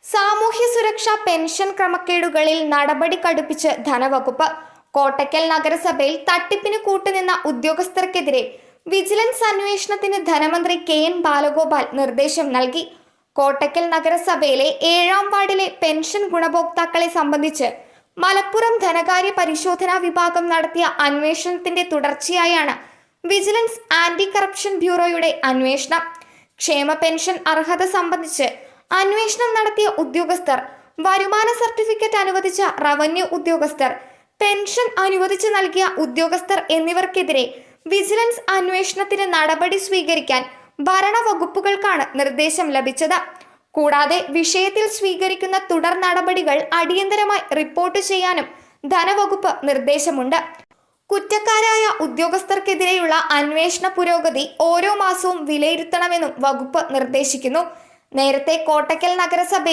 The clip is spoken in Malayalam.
സാമൂഹ്യ സുരക്ഷാ പെൻഷൻ ക്രമക്കേടുകളിൽ നടപടി കടുപ്പിച്ച് ധനവകുപ്പ്. കോട്ടയ്ക്കൽ നഗരസഭയിൽ തട്ടിപ്പിന് കൂട്ടുനിന്ന ഉദ്യോഗസ്ഥർക്കെതിരെ വിജിലൻസ് അന്വേഷണത്തിന് ധനമന്ത്രി കെ.എൻ. ബാലഗോപാൽ നിർദ്ദേശം നൽകി. കോട്ടയ്ക്കൽ നഗരസഭയിലെ 7-ാം വാർഡിലെ പെൻഷൻ ഗുണഭോക്താക്കളെ സംബന്ധിച്ച് മലപ്പുറം ധനകാര്യ പരിശോധനാ വിഭാഗം നടത്തിയ അന്വേഷണത്തിന്റെ തുടർച്ചയായാണ് വിജിലൻസ് ആന്റി കറപ്ഷൻ ബ്യൂറോയുടെ അന്വേഷണം. ക്ഷേമ പെൻഷൻ അർഹത സംബന്ധിച്ച് അന്വേഷണം നടത്തിയ ഉദ്യോഗസ്ഥർ, വരുമാന സർട്ടിഫിക്കറ്റ് അനുവദിച്ച റവന്യൂ ഉദ്യോഗസ്ഥർ, പെൻഷൻ അനുവദിച്ചു നൽകിയ ഉദ്യോഗസ്ഥർ എന്നിവർക്കെതിരെ വിജിലൻസ് അന്വേഷണത്തിന് നടപടി സ്വീകരിക്കാൻ ഭരണവകുപ്പുകൾക്കാണ് നിർദ്ദേശം ലഭിച്ചത്. കൂടാതെ വിഷയത്തിൽ സ്വീകരിക്കുന്ന തുടർ നടപടികൾ അടിയന്തരമായി റിപ്പോർട്ട് ചെയ്യാനും ധനവകുപ്പ് നിർദ്ദേശമുണ്ട്. കുറ്റക്കാരായ ഉദ്യോഗസ്ഥർക്കെതിരെയുള്ള അന്വേഷണ പുരോഗതി ഓരോ മാസവും വിലയിരുത്തണമെന്നും വകുപ്പ് നിർദ്ദേശിക്കുന്നു. നേരത്തെ കോട്ടയ്ക്കൽ നഗരസഭ